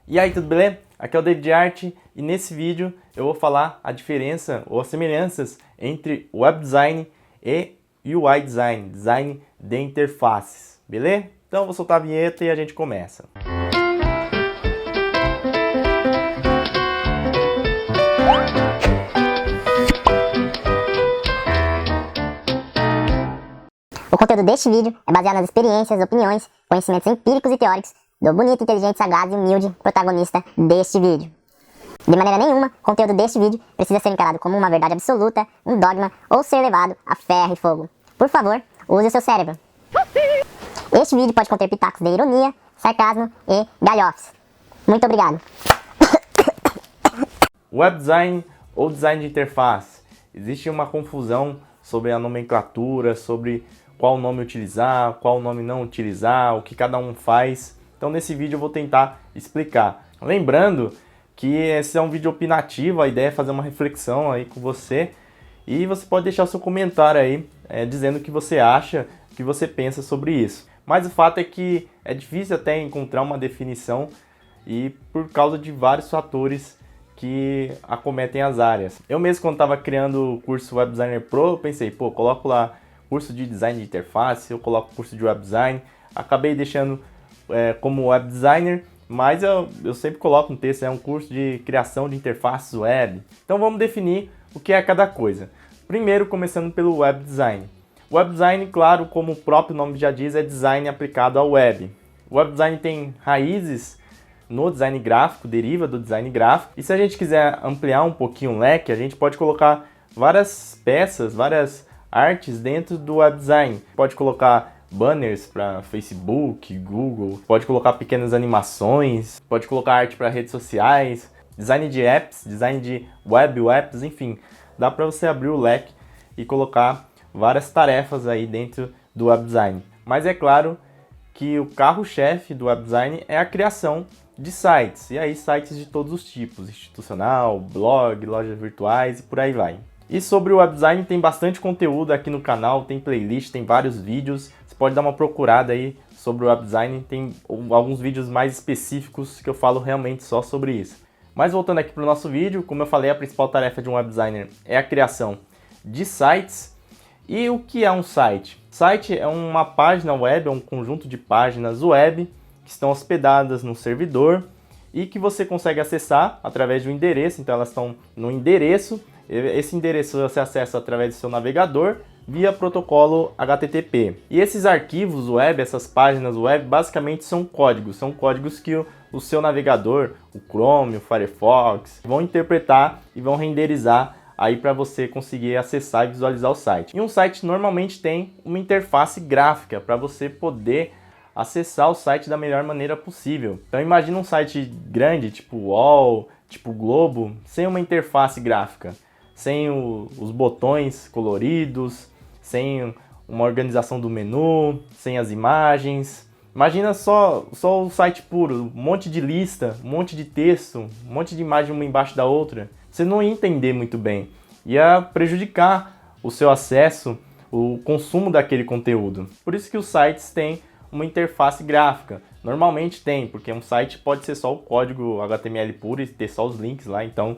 E aí, tudo beleza? Aqui é o David Art e nesse vídeo eu vou falar a diferença ou as semelhanças entre web design e UI design, design de interfaces, beleza? Então eu vou soltar a vinheta e a gente começa. O conteúdo deste vídeo é baseado nas experiências, opiniões, conhecimentos empíricos e teóricos do bonito, inteligente, sagaz e humilde protagonista deste vídeo. De maneira nenhuma, o conteúdo deste vídeo precisa ser encarado como uma verdade absoluta, um dogma ou ser levado a ferro e fogo. Por favor, use o seu cérebro. Este vídeo pode conter pitacos de ironia, sarcasmo e galhofes. Muito obrigado. Web design ou design de interface. Existe uma confusão sobre a nomenclatura, sobre qual nome utilizar, qual nome não utilizar, o que cada um faz. Então nesse vídeo eu vou tentar explicar. Lembrando que esse é um vídeo opinativo, a ideia é fazer uma reflexão aí com você. E você pode deixar o seu comentário aí, dizendo o que você acha, o que você pensa sobre isso. Mas o fato é que é difícil até encontrar uma definição e por causa de vários fatores que acometem as áreas. Eu mesmo, quando estava criando o curso Web Designer Pro, eu pensei, coloco lá curso de design de interface, eu coloco curso de web design. Acabei deixando como web designer, mas eu sempre coloco um texto, é um curso de criação de interfaces web. Então vamos definir o que é cada coisa. Primeiro, começando pelo web design. Web design, claro, como o próprio nome já diz, é design aplicado ao web. O web design tem raízes no design gráfico, deriva do design gráfico. E se a gente quiser ampliar um pouquinho o leque, a gente pode colocar várias peças, várias artes dentro do web design. Pode colocar banners para Facebook, Google, pode colocar pequenas animações, pode colocar arte para redes sociais, design de apps, design de web apps, enfim. Dá para você abrir o leque e colocar várias tarefas aí dentro do web design. Mas é claro que o carro-chefe do web design é a criação de sites, e aí sites de todos os tipos, institucional, blog, lojas virtuais e por aí vai. E sobre o web design tem bastante conteúdo aqui no canal, tem playlist, tem vários vídeos, você pode dar uma procurada aí sobre o web design, tem alguns vídeos mais específicos que eu falo realmente só sobre isso. Mas voltando aqui para o nosso vídeo, como eu falei, a principal tarefa de um web designer é a criação de sites. E o que é um site? Site é uma página web, é um conjunto de páginas web que estão hospedadas no servidor e que você consegue acessar através de um endereço. Então elas estão no endereço, esse endereço você acessa através do seu navegador via protocolo HTTP. E esses arquivos web, essas páginas web, basicamente são códigos que o seu navegador, o Chrome, o Firefox, vão interpretar e vão renderizar aí para você conseguir acessar e visualizar o site. E um site normalmente tem uma interface gráfica para você poder acessar o site da melhor maneira possível. Então imagina um site grande, tipo UOL, tipo Globo, sem uma interface gráfica, sem os botões coloridos, sem uma organização do menu, sem as imagens. Imagina só o site puro, um monte de lista, um monte de texto, um monte de imagem uma embaixo da outra. Você não ia entender muito bem, ia prejudicar o seu acesso, o consumo daquele conteúdo. Por isso que os sites têm uma interface gráfica. Normalmente tem, porque um site pode ser só o código HTML puro e ter só os links lá, então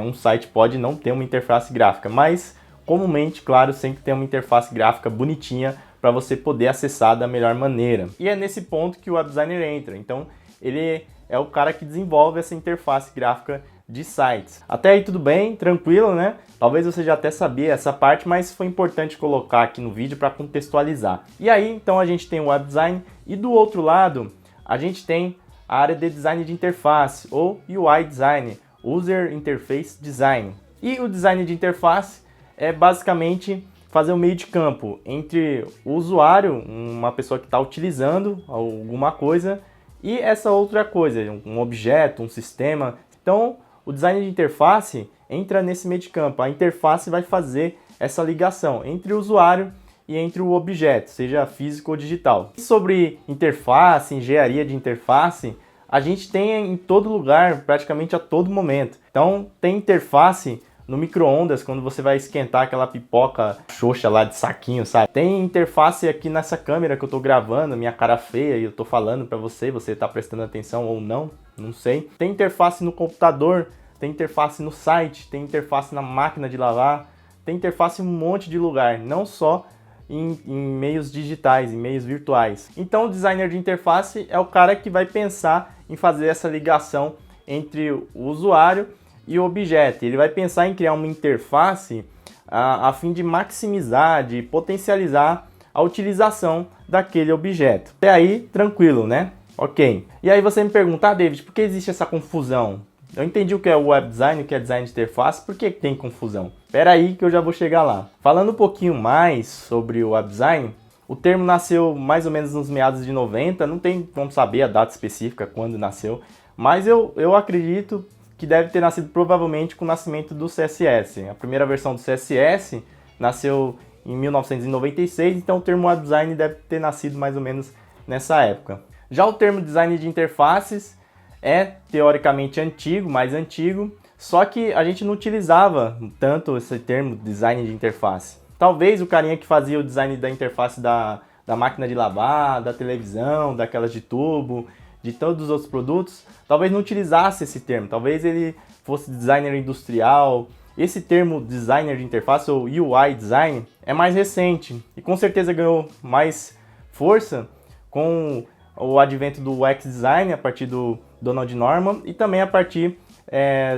um site pode não ter uma interface gráfica, mas comumente, claro, sempre tem uma interface gráfica bonitinha para você poder acessar da melhor maneira. E é nesse ponto que o web designer entra, então ele é o cara que desenvolve essa interface gráfica de sites. Até aí tudo bem, tranquilo, né? Talvez você já até sabia essa parte, mas foi importante colocar aqui no vídeo para contextualizar. E aí, então, a gente tem o web design e do outro lado, a gente tem a área de design de interface, ou UI design, User Interface Design. E o design de interface é basicamente fazer um meio de campo entre o usuário, uma pessoa que está utilizando alguma coisa, e essa outra coisa, um objeto, um sistema. Então, o design de interface entra nesse meio de campo. A interface vai fazer essa ligação entre o usuário e entre o objeto, seja físico ou digital. E sobre interface, engenharia de interface, a gente tem em todo lugar, praticamente a todo momento. Então, tem interface no micro-ondas, quando você vai esquentar aquela pipoca xoxa lá de saquinho, sabe? Tem interface aqui nessa câmera que eu tô gravando, minha cara feia, e eu tô falando pra você, você tá prestando atenção ou não. Não sei. Tem interface no computador, tem interface no site, tem interface na máquina de lavar, tem interface em um monte de lugar, não só em meios digitais, em meios virtuais. Então o designer de interface é o cara que vai pensar em fazer essa ligação entre o usuário e o objeto. Ele vai pensar em criar uma interface a fim de maximizar, de potencializar a utilização daquele objeto. Até aí, tranquilo, né? Ok. E aí você me pergunta, David, por que existe essa confusão? Eu entendi o que é web design, o que é design de interface, por que tem confusão? Espera aí que eu já vou chegar lá. Falando um pouquinho mais sobre o web design, o termo nasceu mais ou menos nos meados de 90, não tem como saber a data específica quando nasceu, mas eu acredito que deve ter nascido provavelmente com o nascimento do CSS. A primeira versão do CSS nasceu em 1996, então o termo web design deve ter nascido mais ou menos nessa época. Já o termo design de interfaces é teoricamente antigo, mais antigo, só que a gente não utilizava tanto esse termo design de interface. Talvez o carinha que fazia o design da interface da máquina de lavar, da televisão, daquelas de tubo, de todos os outros produtos, talvez não utilizasse esse termo, talvez ele fosse designer industrial. Esse termo designer de interface ou UI design é mais recente e com certeza ganhou mais força com o advento do UX design a partir do Donald Norman e também a partir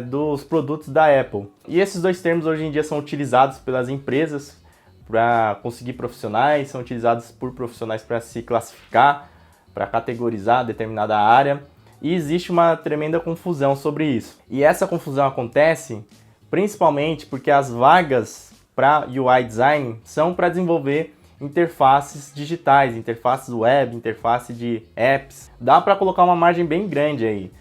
dos produtos da Apple. E esses dois termos hoje em dia são utilizados pelas empresas para conseguir profissionais, são utilizados por profissionais para se classificar, para categorizar determinada área, e existe uma tremenda confusão sobre isso. E essa confusão acontece principalmente porque as vagas para UI design são para desenvolver interfaces digitais, interfaces web, interface de apps. Dá para colocar uma margem bem grande aí,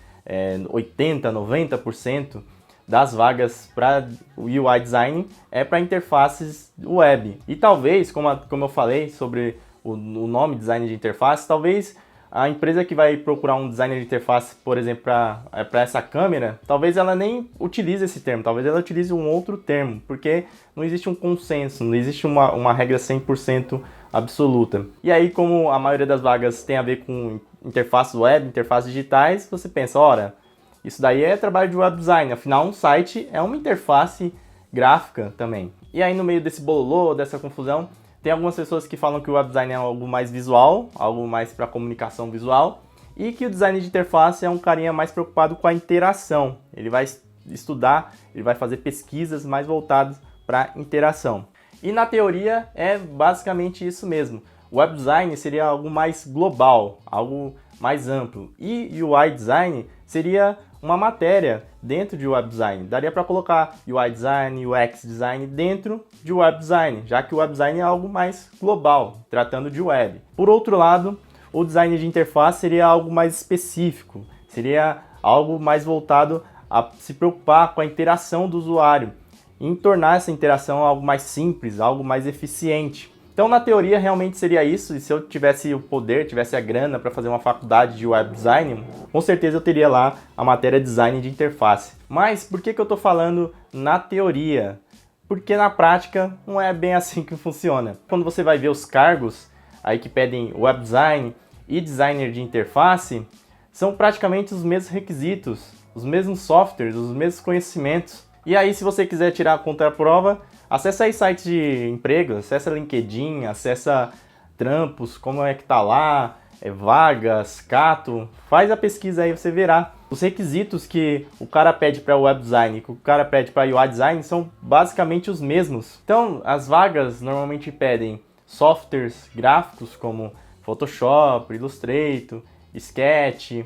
80%, 90% das vagas para UI design é para interfaces web. E talvez, como eu falei sobre o nome design de interface, talvez a empresa que vai procurar um designer de interface, por exemplo, para essa câmera, talvez ela nem utilize esse termo, talvez ela utilize um outro termo, porque não existe um consenso, não existe uma regra 100% absoluta. E aí, como a maioria das vagas tem a ver com interfaces web, interfaces digitais, você pensa, ora, isso daí é trabalho de web design, afinal um site é uma interface gráfica também. E aí no meio desse bololô, dessa confusão, tem algumas pessoas que falam que o web design é algo mais visual, algo mais para comunicação visual, e que o design de interface é um carinha mais preocupado com a interação. Ele vai estudar, ele vai fazer pesquisas mais voltadas para interação. E na teoria é basicamente isso mesmo. O web design seria algo mais global, algo mais amplo. E UI design seria uma matéria dentro de web design. Daria para colocar UI design, UX design dentro de web design, já que o web design é algo mais global, tratando de web. Por outro lado, o design de interface seria algo mais específico, seria algo mais voltado a se preocupar com a interação do usuário, em tornar essa interação algo mais simples, algo mais eficiente. Então, na teoria, realmente seria isso, e se eu tivesse o poder, tivesse a grana para fazer uma faculdade de web design, com certeza eu teria lá a matéria design de interface. Mas por que eu estou falando na teoria? Porque na prática não é bem assim que funciona. Quando você vai ver os cargos aí que pedem web design e designer de interface, são praticamente os mesmos requisitos, os mesmos softwares, os mesmos conhecimentos. E aí, se você quiser tirar a contraprova, acessa aí sites de emprego, acessa LinkedIn, acessa Trampos, como é que tá lá, vagas, Cato, faz a pesquisa aí, você verá. Os requisitos que o cara pede para web design e que o cara pede para UI design são basicamente os mesmos. Então, as vagas normalmente pedem softwares gráficos como Photoshop, Illustrator, Sketch,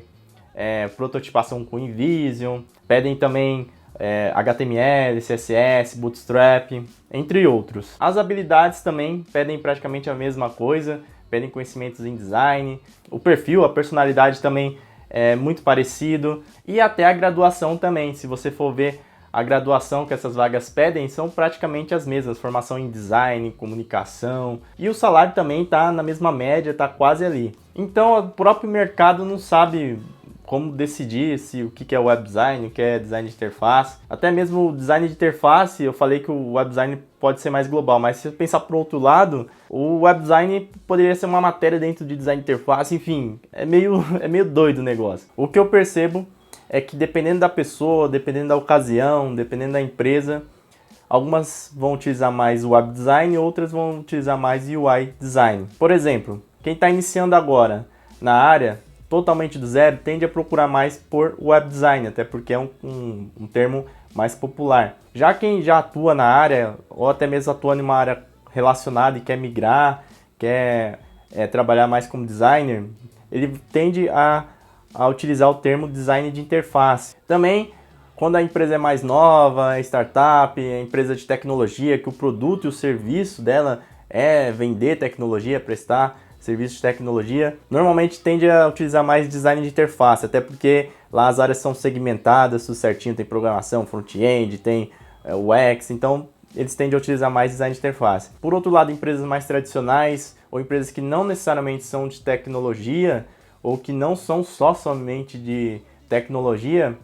prototipação com InVision, pedem também HTML, CSS, Bootstrap, entre outros. As habilidades também pedem praticamente a mesma coisa, pedem conhecimentos em design, o perfil, a personalidade também é muito parecido, e até a graduação também. Se você for ver a graduação que essas vagas pedem, são praticamente as mesmas, formação em design, comunicação, e o salário também está na mesma média, está quase ali. Então o próprio mercado não sabe como decidir o que é web design, o que é design de interface. Até mesmo o design de interface, eu falei que o web design pode ser mais global, mas se eu pensar por outro lado, o web design poderia ser uma matéria dentro de design de interface, enfim, é meio doido o negócio. O que eu percebo é que dependendo da pessoa, dependendo da ocasião, dependendo da empresa, algumas vão utilizar mais o web design, outras vão utilizar mais UI design. Por exemplo, quem está iniciando agora na área, totalmente do zero, tende a procurar mais por web design, até porque é um termo mais popular. Já quem já atua na área, ou até mesmo atuando em uma área relacionada e quer migrar, quer trabalhar mais como designer, ele tende a utilizar o termo design de interface. Também, quando a empresa é mais nova, é startup, é empresa de tecnologia, que o produto e o serviço dela é vender tecnologia, prestar serviços de tecnologia, normalmente tende a utilizar mais design de interface, até porque lá as áreas são segmentadas, tudo certinho, tem programação, front-end, tem UX, então eles tendem a utilizar mais design de interface. Por outro lado, empresas mais tradicionais ou empresas que não necessariamente são de tecnologia ou que não são só somente de tecnologia,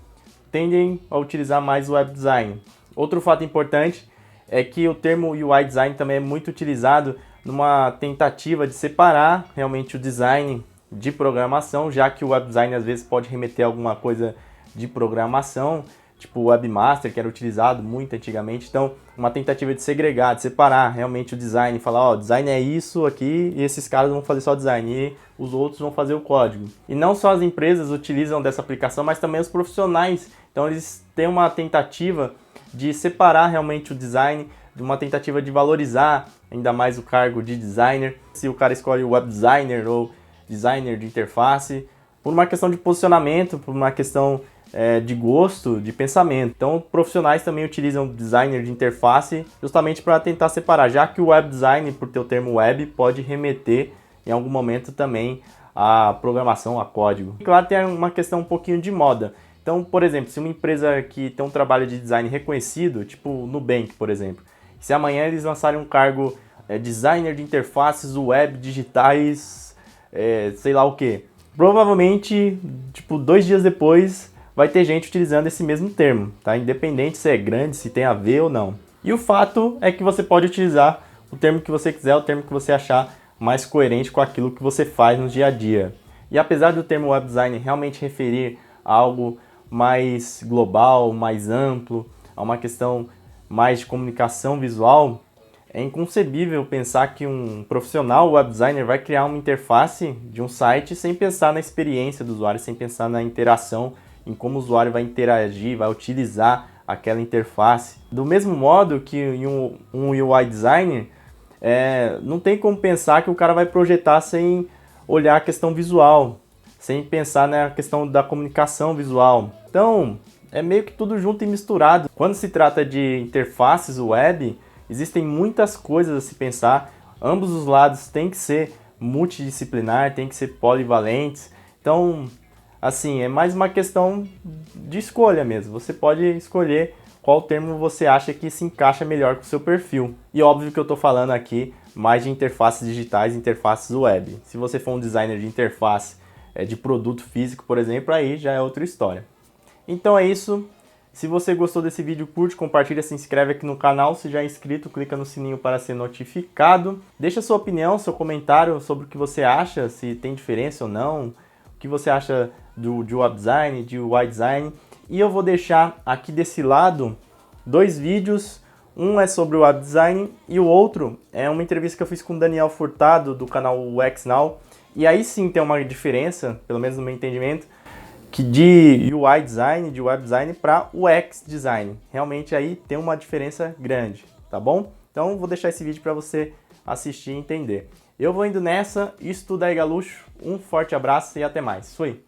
tendem a utilizar mais o web design. Outro fato importante é que o termo UI design também é muito utilizado numa tentativa de separar realmente o design de programação, já que o web design às vezes pode remeter a alguma coisa de programação, tipo o webmaster, que era utilizado muito antigamente. Então, uma tentativa de segregar, de separar realmente o design, falar, ó, design é isso aqui e esses caras vão fazer só design e os outros vão fazer o código. E não só as empresas utilizam dessa aplicação, mas também os profissionais. Então, eles têm uma tentativa de separar realmente o design, de uma tentativa de valorizar ainda mais o cargo de designer. Se o cara escolhe web designer ou designer de interface, por uma questão de posicionamento, por uma questão de gosto, de pensamento. Então, profissionais também utilizam designer de interface justamente para tentar separar, já que o web design, por ter o termo web, pode remeter em algum momento também à programação, a código. E claro, tem uma questão um pouquinho de moda. Então, por exemplo, se uma empresa que tem um trabalho de design reconhecido, tipo o Nubank, por exemplo, se amanhã eles lançarem um cargo designer de interfaces web digitais, sei lá o que, provavelmente, tipo, 2 dias depois, vai ter gente utilizando esse mesmo termo, tá? Independente se é grande, se tem a ver ou não. E o fato é que você pode utilizar o termo que você quiser, o termo que você achar mais coerente com aquilo que você faz no dia a dia. E apesar do termo web design realmente referir a algo mais global, mais amplo, a uma questão mais de comunicação visual, é inconcebível pensar que um profissional web designer vai criar uma interface de um site sem pensar na experiência do usuário, sem pensar na interação, em como o usuário vai interagir, vai utilizar aquela interface. Do mesmo modo que um UI designer, não tem como pensar que o cara vai projetar sem olhar a questão visual, sem pensar na questão da comunicação visual. Então, é meio que tudo junto e misturado. Quando se trata de interfaces web, existem muitas coisas a se pensar. Ambos os lados têm que ser multidisciplinar, têm que ser polivalentes. Então, assim, é mais uma questão de escolha mesmo. Você pode escolher qual termo você acha que se encaixa melhor com o seu perfil. E óbvio que eu estou falando aqui mais de interfaces digitais e interfaces web. Se você for um designer de interface de produto físico, por exemplo, aí já é outra história. Então é isso. Se você gostou desse vídeo, curte, compartilha, se inscreve aqui no canal. Se já é inscrito, clica no sininho para ser notificado. Deixa sua opinião, seu comentário sobre o que você acha, se tem diferença ou não, o que você acha de web design, de UI design. E eu vou deixar aqui desse lado 2 vídeos. Um é sobre o web design e o outro é uma entrevista que eu fiz com o Daniel Furtado, do canal UX Now. E aí sim tem uma diferença, pelo menos no meu entendimento, que de UI design, de web design para UX design. Realmente aí tem uma diferença grande, tá bom? Então vou deixar esse vídeo para você assistir e entender. Eu vou indo nessa, isso tudo aí, Galuxo. Um forte abraço e até mais. Fui!